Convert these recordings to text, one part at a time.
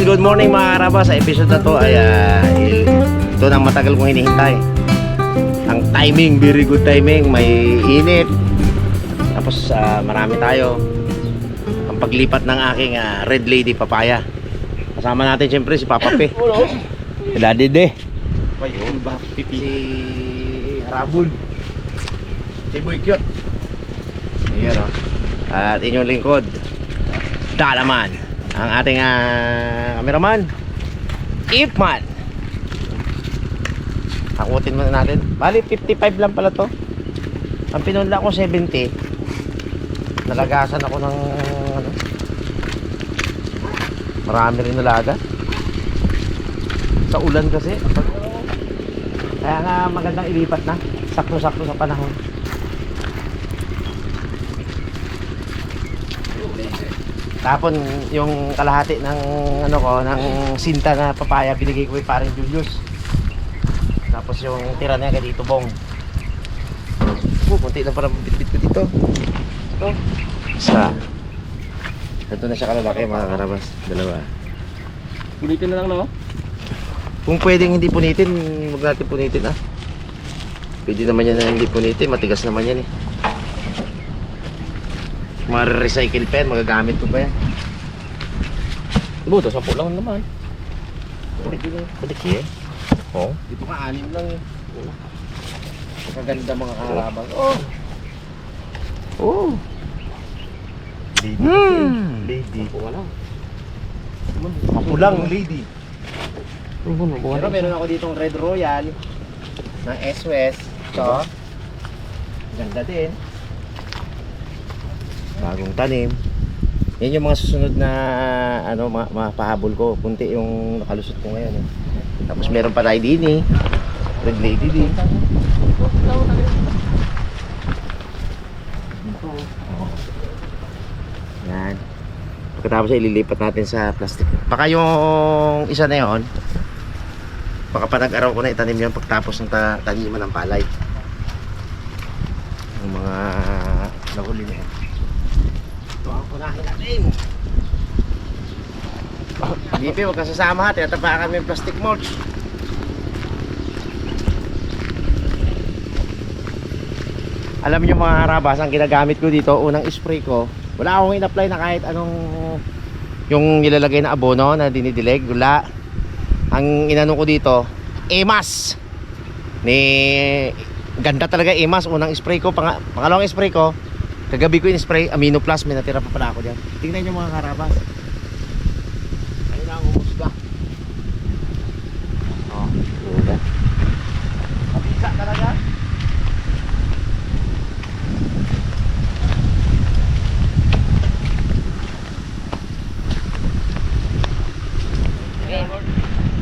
good morning mga karaba. Sa episode na to ay ito nang matagal kong hinihintay. Ang timing, very good timing. May init. Tapos marami tayo. Ang paglipat ng aking Red Lady Papaya. Kasama natin siyempre si Papa P. Si Daddy D. Si Harabon. Si Boy Cute. Ayan o. At inyong lingkod, Dalaman. Ang ating cameraman, Ipman. Hakutin muna natin. Bali 55 lang pala to. Ang pinunla ko 70. Nalagasan ako ng ano, marami rin nalaga sa ulan kasi. Kaya nga magandang ilipat na. Sakto-sakto sa panahon. Tapon yung kalahati ng ano ko, ng sinta na papaya binigay ko kay paring Julius. Tapos yung tira niya kay Tito Bong. Kunti lang parang bitbit ko dito. Ito. Isa. Ito na siya kalalaki mga karabas. Dalawa. Punitin na lang, no? Kung pwedeng hindi punitin, huwag natin punitin Pwede naman yan na hindi punitin, matigas naman yan eh. Recycle pen, magagamit ko pa yan. Buto, 10 lang naman. Balik eh. Oo. Dito ka 6 lang eh. Magaganda mga kaharabang. Oh. Oh. Lady. Lady. Wala. Mapulang lady. Pero meron ako ditong Red Royal ng SOS. Ito. Ganda din. Bagong tanim. Yan yung mga susunod na ano, mga pahabol ko. Kunti yung nakalusot ko ngayon eh. Tapos meron pa tayo din eh. Red Lady din. Yan. Pagkatapos ay ililipat natin sa plastic. Baka yung isa na yun, baka panag-araw ko na itanim yun pagtapos ng taniman ng palay. Yung mga nahuli na yun. Ito ang punahin natin. Bibi, huwag kang sasama ha. Tinatapakan kami yung plastic mulch. Alam nyo mga karabas, ang ginagamit ko dito, unang spray ko, wala akong in-apply na kahit anong yung nilalagay na abono na dinidilig. Wala. Ang inano ko dito, EMAS. Ganda talaga EMAS. Unang spray ko, pangalawang spray ko, kagabi ko in-spray, Amino Plus. May natira pa pala ako dyan. Tingnan nyo mga karabas. Ayun na ang umusga. Oh, diba? Mabisa talaga.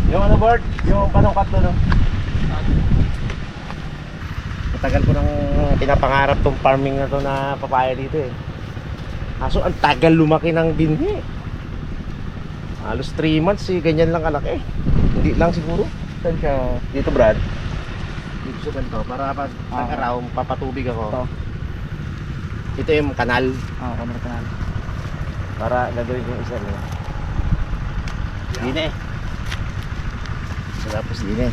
Yung ano board? Yung panungkat no? Matagal ko nang pinapangarap tong farming na to na papaya dito eh. Kaso ang tagal lumaki ng binhi. Halos 3 months eh, ganyan lang kalaki. Hindi lang siguro. Saan siya? Dito Brad. Dito sa ganito. Para pag araw, papatubig ako. Ito. Ito yung kanal. Kamera kanal. Para gagawin ko yung isa nila. Hindi na eh. Tapos din eh.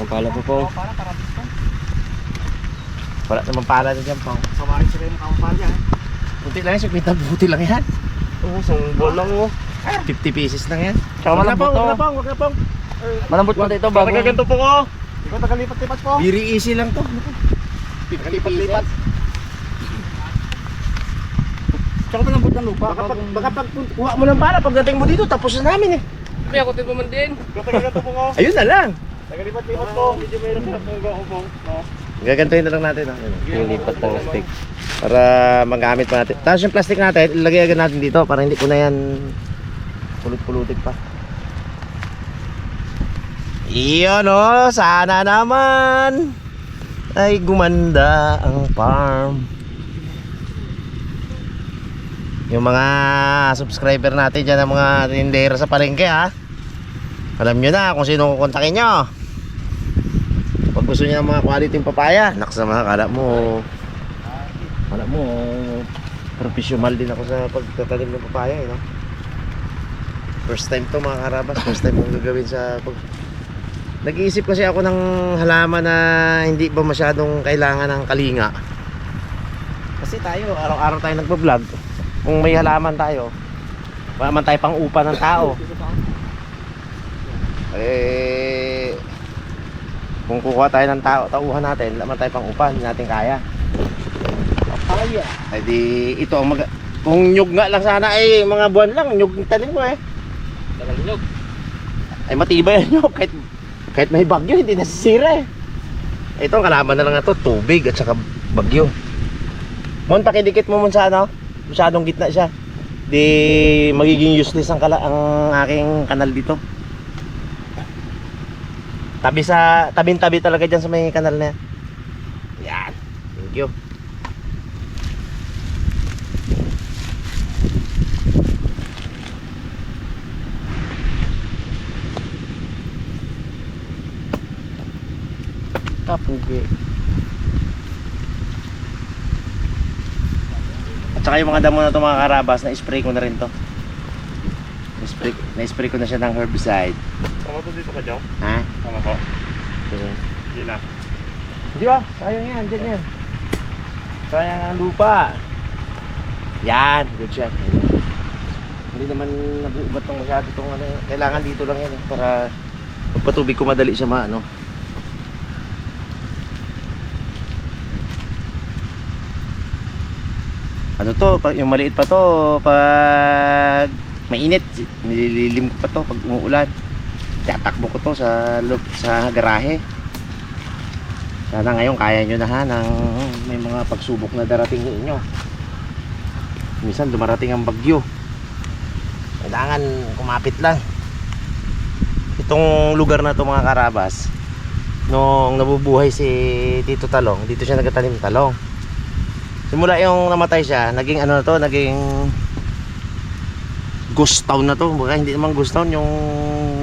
Pala po po. Wala naman pala na dyan po. Samarin sila yung kampal yan. Buti lang yan, 50 buti lang yan. Oo, sanggol lang oh. 50 pieces lang yan. Tsaka malambot to. Wag na pong. Malambot pa dito bago. Nagaganto po ko. Ikaw tagalipat-lipat po. Very easy lang to. 50 Lipat-lipat. Tsaka malambot ng lupa. Baka pag kuha mo ng pala, pagdating mo dito, tapos na namin eh. May ako din mo man din. Tagalipat po ko. Ayun na lang. Tagalipat-lipat po. Medyo mayroon sa kung Gagantuhin na lang natin. Lilipat ng stick. Para magamit pa natin. Tapos yung plastic natin, ilagay agad natin dito para hindi ko na yan pulot-pulutin pa. Iyon o, sana naman ay gumanda ang farm. Yung mga subscriber natin dyan, ang mga tindera sa palengke ha, alam nyo na kung sino kukontakin nyo. Pag gusto nyo ng mga quality papaya, nakasama, kala mo Alam mo, professional din ako sa pagtatanim ng papaya, no? First time to mga karabas, first time kong gagawin sa Nag-iisip kasi ako ng halaman na hindi ba masyadong kailangan ng kalinga. Kasi tayo, araw-araw tayo nagbablog. Kung may halaman tayo, wala man tayo pang upa ng tao. Kung kukuha tayo ng tauhan natin, wala man tayo pang upa, hindi natin kaya. Papaya. Ay di, ito ang kung nyug nga lang sana ay mga buwan lang, nyug yung tanim ko eh. Nyug. Ay matibay yan nyug, kahit may bagyo, hindi nasisira eh. Ito ang kalaban na lang na to, tubig at saka bagyo. Mon, pakidikit mo sa ano, masyadong gitna siya. Di magiging useless ang aking kanal dito. Tabing-tabi talaga dyan sa may kanal na yan. Yan, thank you. Kapugi. At saka yung mga damo na ito mga karabas, na-spray ko na rin to. Na-spray ko na siya ng herbicide. Tama to dito ka, Jow? Ha? Tama po. Okay. Hindi na. Hindi ba? Sayang yan, dyan yan. Sayang ang lupa. Yan, good shot. Hindi naman nag-uubat ng masyado itong ano. Kailangan dito lang yan eh, para pagpatubig ko madali siya maano. Ano to, yung maliit pa to, pag mainit, nilililim ko pa to pag umuulan. Tatakbo ko to sa garahe. Sana ngayon kaya nyo na ha, ng may mga pagsubok na darating sa inyo. Minsan dumarating ang bagyo. Kailangan kumapit lang. Itong lugar na to mga karabas, nung nabubuhay si Tito Talong, dito siya nagtatanim talong. Simula yung namatay siya, naging ano na to, naging ghost town na to. Baka hindi naman ghost town, yung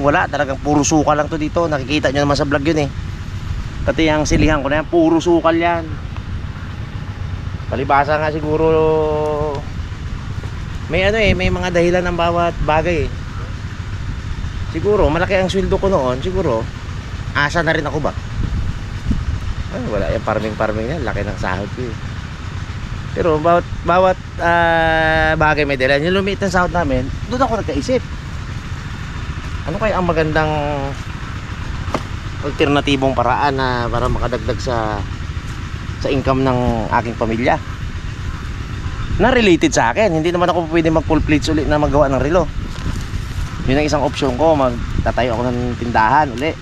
wala, talagang puro sukal lang to dito. Nakikita nyo naman sa vlog yun eh. Pati yung silihan ko na yan, puro sukal yan. Palibasa nga siguro may ano eh, may mga dahilan ng bawat bagay eh. Siguro malaki ang sweldo ko noon, siguro asa na rin ako ba? Ay, wala yung farming yan, laki ng sahod ko eh. Pero bawat bagay may dahilan. Yung lumiit ng sahod namin, doon ako nagkaisip, ano kaya ang magandang alternatibong paraan na para makadagdag sa income ng aking pamilya na related sa akin. Hindi naman ako pwede mag full plates ulit na magawa ng relo. Yun ang isang option ko, magtatayo ako ng tindahan ulit.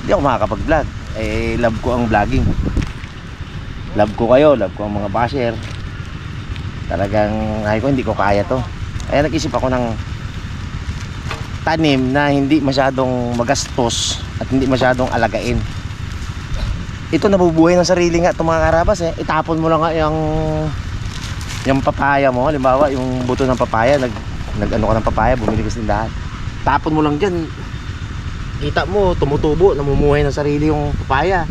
Hindi ako makakapag vlog eh, love ko ang vlogging, love ko kayo, love ko ang mga basher. Talagang ay ko hindi ko kaya to, kaya nag-isip ako ng tanim na hindi masyadong magastos at hindi masyadong alagain. Ito nabubuhay ng sarili nga itong mga karabas eh. Itapon mo lang nga yung papaya mo. Halimbawa yung buto ng papaya, nag ano ka ng papaya, bumili ka sa tindahan, tapon mo lang dyan, kita mo tumutubo, namumuhay ng sarili yung papaya.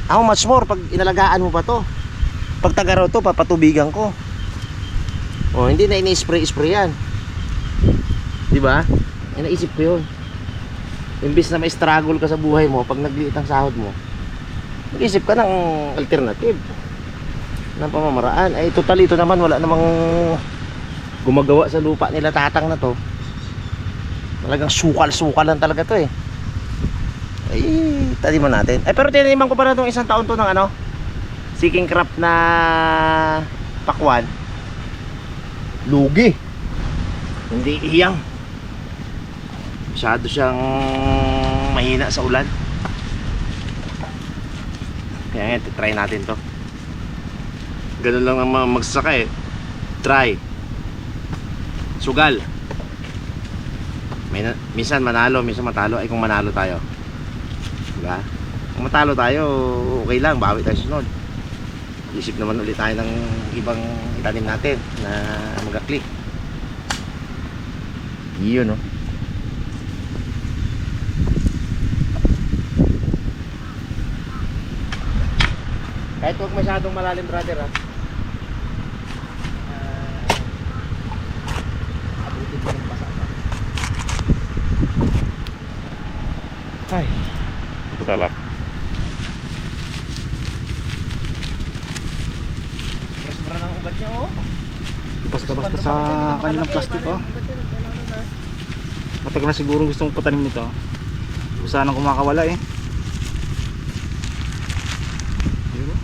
How much more pag inalagaan mo pa to? Pag tagaraw to, papatubigan ko. O hindi na ini-spray yan, diba? Naisip ko yun. Imbis na may struggle ka sa buhay mo, pag nagliit ang sahod mo, mag-isip ka ng alternative ng pamamaraan. Ay total ito naman, wala namang gumagawa sa lupa nila tatang na to. Talagang sukal lang talaga to eh. Ay taniman natin. Ay pero tiniman ko pa na itong isang taon to ng ano, seeking crop na pakwan. Lugi, hindi iyang, masyado siyang mahina sa ulan. Kaya nga, try natin to. Ganun lang ang magsasaka eh. Try. Sugal. Minsan manalo, minsan matalo. Ay kung manalo tayo, diba? Kung matalo tayo, okay lang, bawi tayo sunod. Isip naman ulit tayo ng ibang itanim natin na mag-click. Yun no. Kahit huwag masyadong malalim, brother, ha. Abutin mo ng basa pa. Ay. Sarap. Sobra ng ugat niya, oh. Basta-basta sa kanilang plastic, oh. Matagal na siguro gustong patanim nito. Kung saan ang kumakawala, eh. Yun, oh.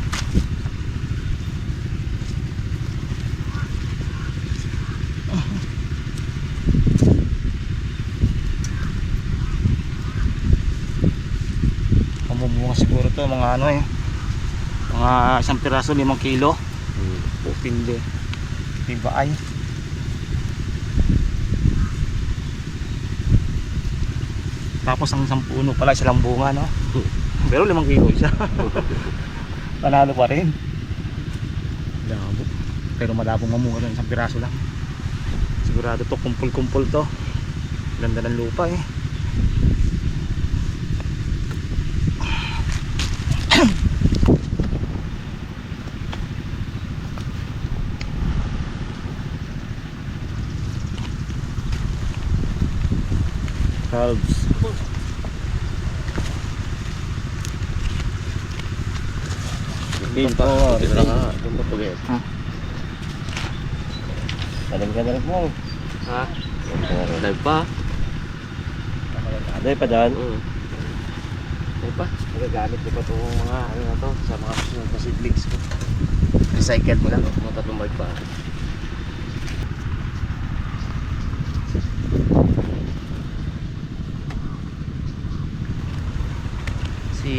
Pamubunga siguro to mga ano, eh. Mga isang piraso, 5 kilo. Pindi. Diba ay? Tapos ang isang puno pala, silang bunga, no? Pero 5 kilo isa. Panalo pa rin. Labo. Pero malabong mamunga doon, isang piraso lang. Sigurado to, kumpul-kumpul to. Ganda ng lupa, eh. Calves. Dito lang ha. Dito po guys. Ha? Dalag mo. Ha? Live pa? Aday pa dyan. Live pa? Magagamit ko pa itong mga ano na to sa mga susunod na seedlings ko. Recycled mo lang. Mga 3 bike pa. Si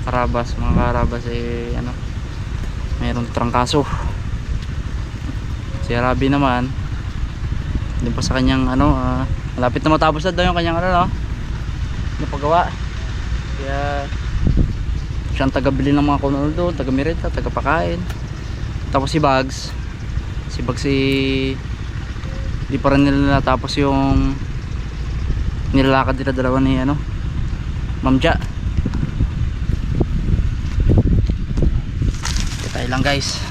Karabas, mga Karabas, eh ano, mayroong trangkaso. Si Arabi naman din pa sa kanyang ano, malapit na matapos na daw yung kanyang ano, no, napagawa. Kaya siyang taga-bili ng mga kuno doon, taga-merenda, taga-pakain. Tapos si Bags di pa rin nila natapos yung nilalakad nila dalawa ni ano, Ma'am Ja. Tayo lang guys.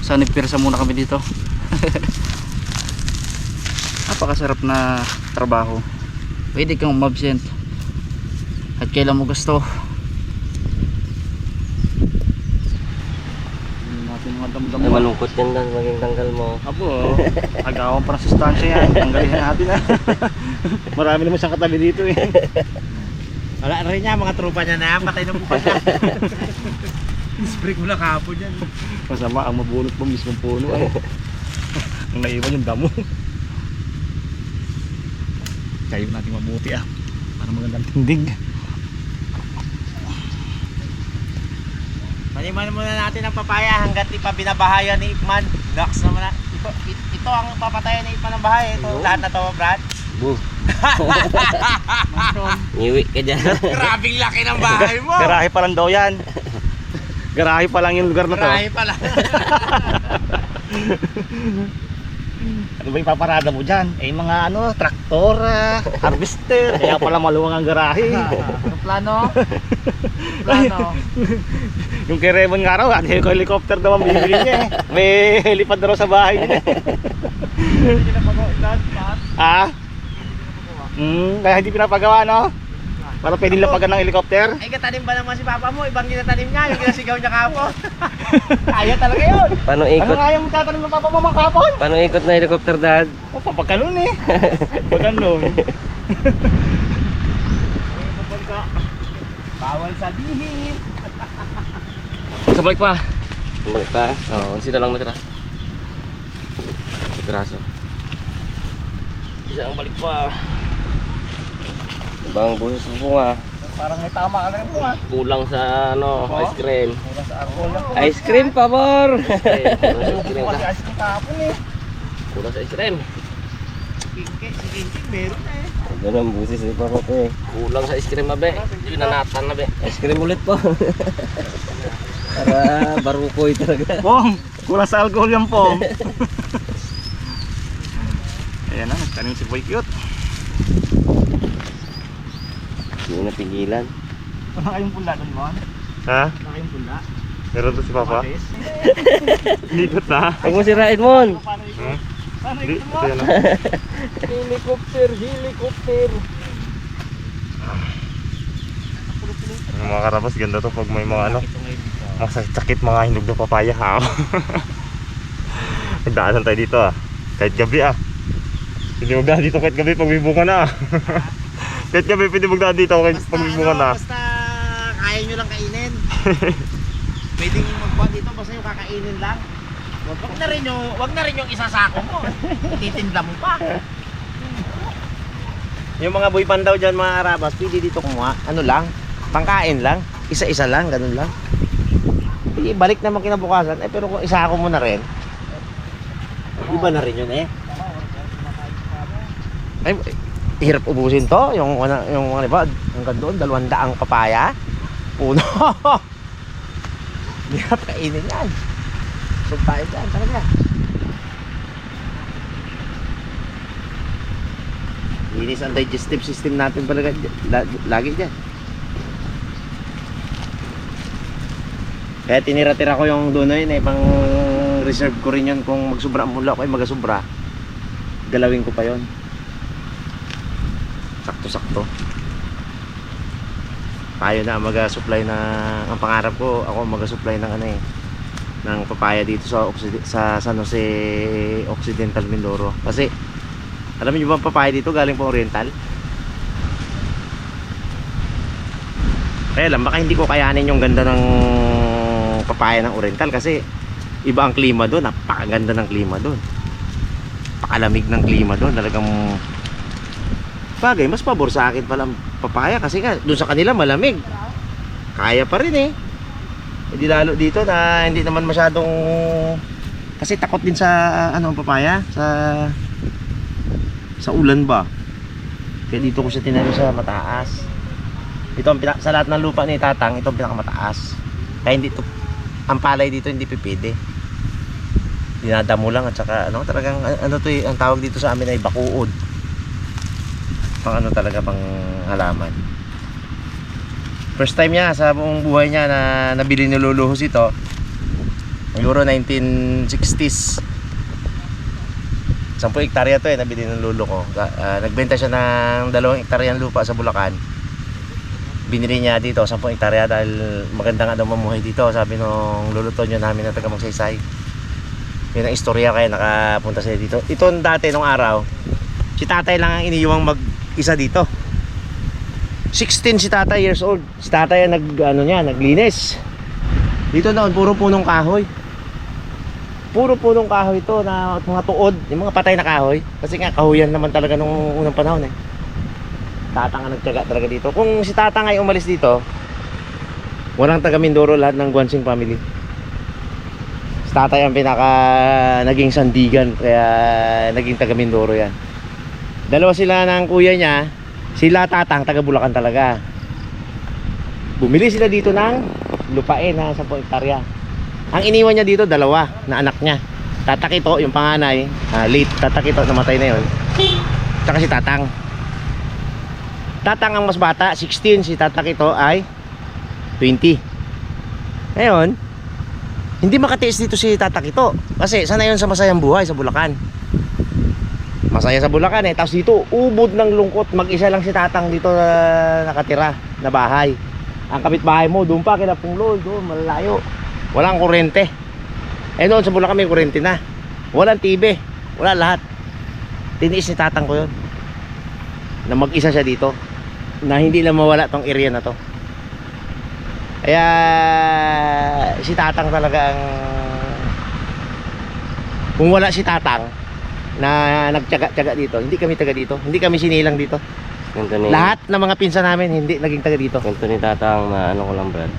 Nagpirsa muna kami dito. Napakasarap na trabaho. Pwede kang umabsent at kailan mo gusto. Natin mga damdam. Ay, malungkot yan lang, maging tanggal mo. Abo, agawan pa ng sustansya yan. Tanggalin natin na. Marami naman siyang katabi dito, eh. Wala rin niya, mga tropa niya na yan. Patay na bukas na. Spray ko lang kahapon yan. Masama ang mabunot mo mismong puno, eh. Ang naiwan yung damo. Kayo natin mabuti, para magandang tindig. Maniman muna natin ang papaya hanggat di pa binabahayan ni Ipman. Dax naman na. Ito ang papatayan ni Ipman ng bahay. Ito lahat na to, Brad. Boo. Iwi ka dyan. Grabing laki ng bahay mo. Garahe pa lang daw yan. Garahe pa lang yung lugar na to. Garahe pala. Ano ba yung paparada mo dyan? Eh mga ano, traktor, harvester. Kaya pala maluwang ang garahe. Yung plano? Plano? Yung kay Raymond nga raw, helicopter daw ang bibili niya, eh. May helipad na raw sa bahay niya. Hindi na pag-ulan, Pat. Kaya hindi pinapagawa, no? Para pwedeng lapagan ng helicopter. Ay, katanim ba naman si Papa mo? Ibang ginatanim niya, yung ginasigaw niya kahapon. Kaya talaga yun. Paano Ano ikot? nga yung tatanim ng papa mo mga kapon? Paano ikot na helicopter, Dad? O, papagkanon, eh. Papagkanon. Bawal sabihin. Sa balik pa. Sa balik pa? Oo, sino lang natira? Piraso. Isa ang balik pa. Ibang buhos sa bunga. Parang may tama ka na rin po, Kulang sa ano, ice cream. Mula sa arbol lang. Ice cream, pabor! Kulang sa ice cream. Kasi ice cream kahapon, eh. Kulang sa ice cream. Si Kintin, meron na eh. Ganun ang busis ni Papa ko eh. Kulang sa ice cream na be. Pinanatan na be. Ice cream ulit po. Para barukoy talaga. Pong, kulang sa alcohol yan, Pong. Ayan na, nagtanim si Boy Cute. Hindi na pigilan. Wala kayong pula doon, Mon? Ha? Laki yung pula. Meron to si Papa? Likot na. Huwag mo sirain, Mon. Hmm? Sana Hindi, ikot mo. ito yan. Helicopter, helicopter. Yung mga karabas, ganda to pag may mga ano, masakit mga hinog na papaya ha. Nagdaanan tayo dito ah. Kahit gabi ah. Pwede magdaan dito kahit gabi pag may bunga na ah. Kahit gabi pwede magdaan dito kahit pag may bunga na. Basta kaya nyo lang kainin. Pwedeng magbuha dito basta yung kakainin lang. Wag na rin yung isasako mo. Titinda mo pa. Yung mga boy pandaw dyan mga karabas, pwede dito kumuha. Ano lang, pangkain lang. Isa-isa lang, ganun lang. Pwede balik naman kinabukasan. Eh pero kung isako mo na rin, iba na rin yun eh. Ay, hirap ubusin to. Yung mga diba, hanggang doon, 200 papaya. Puno. Hindi ka kainin yan. Sub tayo dyan, talaga. Linis ang digestive system natin talaga lagi dyan. Kaya tinira-tira ko yung doon yun eh, pang reserve ko rin yun kung magsubra mula ako ay magasubra. Galawin ko pa yon. Sakto-sakto. Tayo na mag-supply na, ang pangarap ko ako mag-supply ng ano eh, ng papaya dito sa San Jose Occidental Mindoro. Kasi alam niyo ba ang papaya dito galing po Oriental? Kaya lang baka hindi ko kayanin yung ganda ng papaya ng Oriental kasi iba ang klima doon, napakaganda ng klima doon. Pakalamig ng klima doon, talagang bagay, mas pabor sa akin pala ang papaya kasi nga doon sa kanila malamig. Kaya pa rin eh. Hindi lalo dito na hindi naman masyadong, kasi takot din sa ano ang papaya sa ulan ba. Kaya dito ko siya tinanim sa mataas. Ito ang sa lahat ng lupa ni Tatang, ito ang pinakamataas. Kaya hindi to, ang palay dito hindi pipide. Dinadamo lang at saka ano, talagang ano to ang tawag dito sa amin ay bakuod. Pang ano talaga, pang halaman. First time niya sa buong buhay niya na nabili ni Luluhos ito. Siguro 1960s. 10 hektarya to eh, nabili ng lolo ko. Nagbenta siya ng 2 hektarya ng lupa sa Bulacan. Binili niya dito 10 hektarya dahil maganda nga daw mamuhay dito. Sabi nung lolo Tonyo namin na taga Magsaysay. Yun ang istorya kaya nakapunta siya dito. Ito dati nung araw, si tatay lang ang iniiwang mag-isa dito. 16 si tatay years old. Si tatay ang naglinis. Dito noon puro punong kahoy. Puro punong kahoy to na mga tuod, yung mga patay na kahoy. Kasi nga kahoyan naman talaga nung unang panahon eh. Tatang ang nagtiyaga talaga dito. Kung si Tatang ay umalis dito, walang taga Mindoro, lahat ng Guansing family. Si tatay ang pinaka naging sandigan, kaya naging taga Mindoro yan. Dalawa sila ng kuya niya. Sila Tatang, taga Bulacan talaga. Bumili sila dito ng lupain na 10 hektarya. Ang iniwan niya dito, 2 na anak niya. Tatakito, yung panganay, late Tatakito, namatay na yun. Tsaka si Tatang. Tatang ang mas bata, 16. Si Tatakito ay 20. Ngayon, hindi makatiis dito si Tatakito. Kasi sana yun sa masayang buhay sa Bulacan. Masaya sa Bulacan eh. Tapos dito, ubod ng lungkot. Mag-isa lang si Tatang dito nakatira na bahay. Ang kapitbahay mo, doon pa kila Punglol, doon malalayo. Walang kuryente. Eh noon sa Bulacan may kuryente na. Walang TV. Wala lahat. Tiniis ni Tatang ko yun. Na mag-isa siya dito. Na hindi lang mawala tong area na to. Kaya si Tatang talaga ang, kung wala si Tatang na nagtiyaga-tiyaga dito, hindi kami taga dito. Hindi kami sinilang dito. Lahat ng mga pinsan namin hindi naging taga dito. Ganito ni Tatang na ano ko lang, Brad.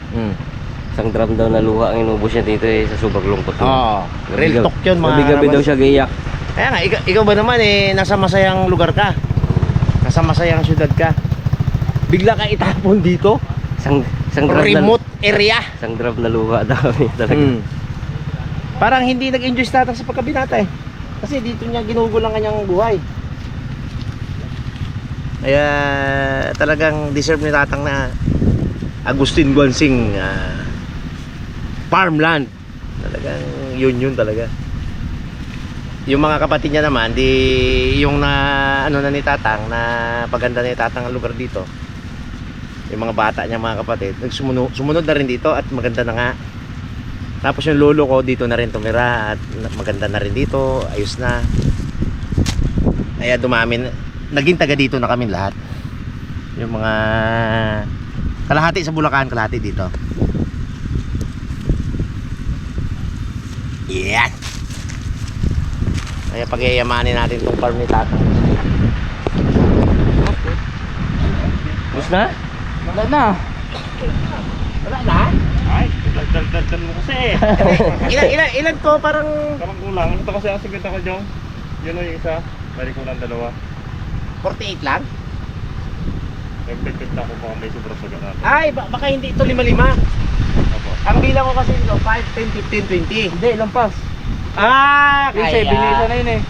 Isang drum daw na luha ang inubos niya dito eh, sa subag lungkot. Oo, real talk yun mga gabi-gabi daw siya giyak. Kaya nga, ikaw ba naman eh, nasa masayang lugar ka, nasa masayang syudad ka, bigla ka itapon dito, Isang drum remote area. Isang drum na luha daw talaga. Parang hindi nag-enjoy si Tatang sa pagkabinata eh. Kasi dito niya ginugol ang kanyang buhay. Kaya talagang deserve ni Tatang na Agustin Guansing farmland. Talagang yun talaga. Yung mga kapatid niya naman, di yung na ano na ni Tatang, na paganda ni Tatang ang lugar dito. Yung mga bata niya, mga kapatid, sumunod na rin dito at maganda na nga. Tapos yung lolo ko dito na rin tumira at maganda na rin dito, ayos na. Kaya dumami, naging taga dito na kami lahat. Yung mga kalahati sa Bulacan, kalahati dito. Yeah. Kaya pag-iayamanin natin itong farm ni Tatang. Bus na? Wala na. Wala na? Ay, dal mo kasi. Ilan to parang... Parang kulang. Ito kasi ang sigit ako dyan. Yun o yung isa. Bali kulang 2. 48 lang? Nagpipit na ako kung may sobra sa ganun. Ay, baka hindi ito 5-5. Opo. Ang bilang ko kasi ito, 5, 10, 15, 20. Hindi, lampas. Ah, Yung 7 na yun eh.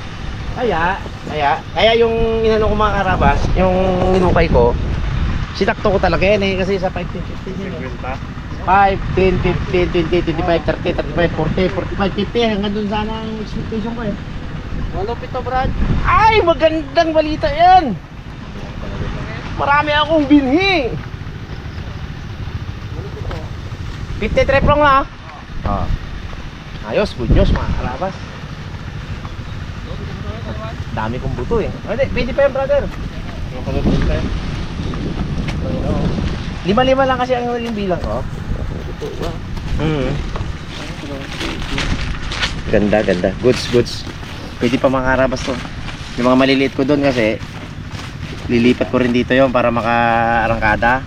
Kaya yung inano ko mga karabas, yung inukay ko, sinakto ko talaga yan eh, kasi sa 5, 10, 15 yun. 50. 5, 10, 15, 20, 25, 30, 35, 40, 45, 50 hanggang dun sana ang expectation ko eh. Malupit to, Brad. Ay, magandang balita yan! Marami akong binhi! 50 trip lang na ah. Ayos, good news mga karabas. Dami kong buto eh. Pwede pa yan, brother. Yung kalupit tayo. 5 lang kasi ang naging bilang ko. Ganda. Goods. Pwede pa mga karabas to. Yung mga maliliit ko doon kasi lilipat ko rin dito yon para maka-arangkada.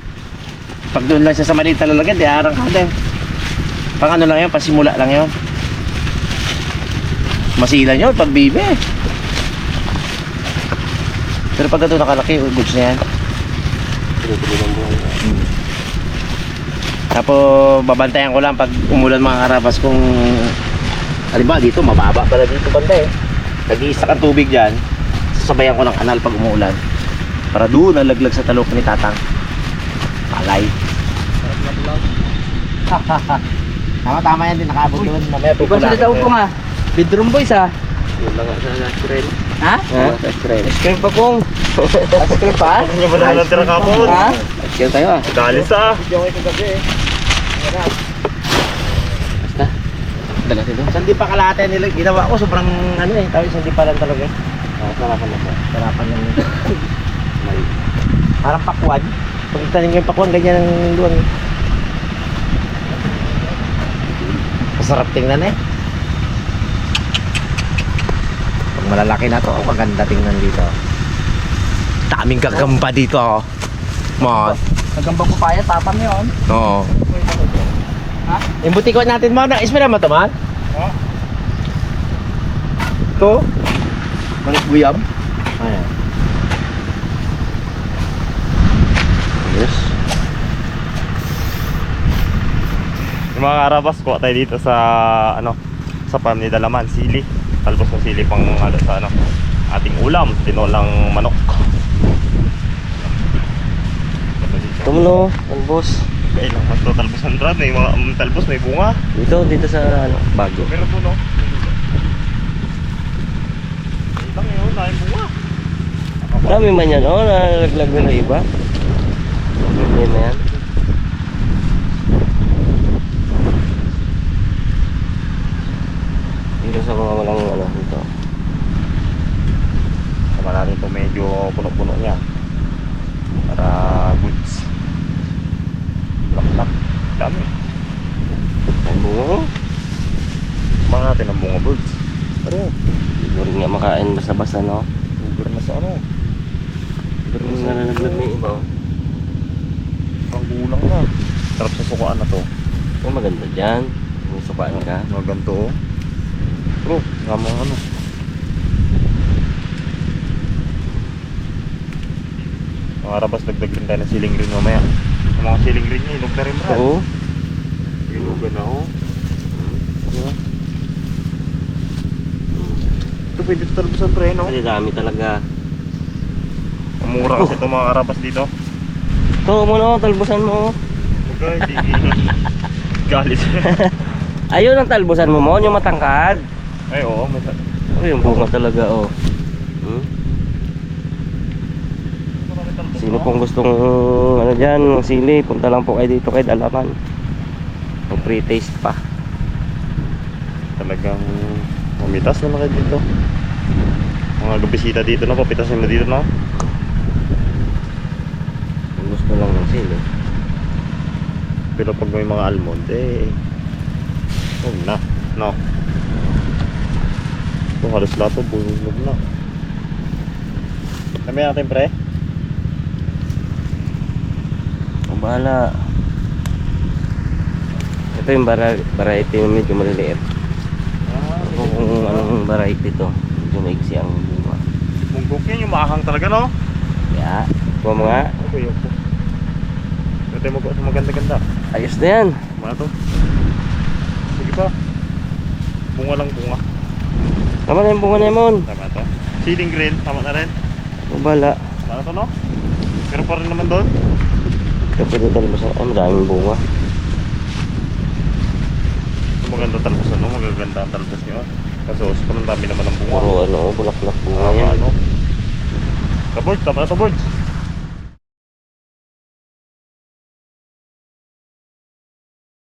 Pag doon lang siya sa maliit na lalagyan, di arangkada. Pang ano lang yun, pasimula lang yun. Masilan yun, pag bibe. Pero pag ito nakalaki, goods na yan. Tapos babantayan ko lang pag umulan mga karabas kung halimbawa dito, mababa pala dito banda eh. Nag-iisa kang tubig dyan, sasabayan ko ng kanal pag umuulan para doon nalaglag sa talok ni Tatang. Palay. Tama yan din, nakaabot doon. Mamaya Iba sila daw po nga. Bedroom boys ah. Yun lang sa nastrel. Ha? Extreme. Ice pa kong. Ice cream pa? Ano ba na tira kapon? Ha? Ice cream tayo ah. Dalis ah. Basta. Dala dito. Sandi pa kalahati nila ginawa ko, sobrang ano eh, tawag sandi pa lang talaga. Sarapan na po. Sarapan lang nito. Parang pakwan. Pag itanin ko yung pakwan, ganyan ang luwang. Masarap tingnan eh. Pag malalaki na to, maganda tingnan dito. Daming gagamba dito ako. Mo. Nagambang papaya, tapang yun. Oo. Ha? Yung butikot natin mo, na-ismera mo ito man? Ha? Ito? Manis buyam? Ayan. Yes. Yung mga karabas ko tayo dito sa ano, sa farm ni Dalaman, sili. Talbos ng sili pang ano sa ano, ating ulam, tinolang manok. Tumulo, talbos. Kailang mas to talbosan brad, may mga talbos may bunga. Dito sa ano, bago. Pero po no. Itang yun, dahil bunga. Dami man yan, oh, nalaglag na iba. Yan na yan. Dito sa mga walang ano dito. Sama natin ito medyo puno-puno niya. Para goods. Lak-lak. Dami. Ang bungo. Mga natin ang bunga birds. Pero, hindi mo rin nga makain basta-basta, no? Uber na sa ano. Pero mas nalalaglag na yung iba, oh. Ang gulang na. Sarap sa sukaan na to. Oh, maganda dyan. May sukaan ka. Mga ganito oh. Bro, nga mga ano. Mga rabas, dagdag rin tayo ng ceiling rin mamaya. Ang mga ceiling rin niya, ilog na rin brad. Oo. Ilogan na oh. Ito pwede ito talbusan pre, no? Kasi dami talaga. Ang mura kasi itong mga karabas dito. Ito mo, no? Talbusan mo, oh. ka, hindi galit. Ayun ang talbusan mo mo, yung matangkad. Ay, oo. Oh, yung bunga talaga, oh. Hmm? Sino pong gustong ano dyan, sili, punta lang po kayo dito kay Dalaman. Ang pre-taste pa. Talagang mamitas naman kayo dito. Mga gabisita dito na, papitasin mo dito na. Ang gusto lang ng sili. Pero pag may mga almond, huwag na. No. Ito, halos lahat ito, bulog na. Kami natin, pre. Ang bahala. Ito yung variety na medyo maliliit. Kung anong variety ito, medyo maiksi ang bunga. Munggok yun, yung maahang talaga, no? Yeah. Kung mga Okay, yun po. Ito yung maganda-ganda. ayos na yan. Mga to. Sige pa. Bunga lang bunga. Tama na yung bunga na yun. Tama to. Seeding green, tama na rin. Ang bahala. Tama na to, no? Pero pa rin naman doon. Ito pwede talbasan. Ay, madaming bunga. Maganda talbos, ano? Magaganda ang talbos nyo. Kaso, sobrang dami naman ng bunga. Puro ano, bulaklak bunga yan. Ano? Kabords, tama na to, Bords.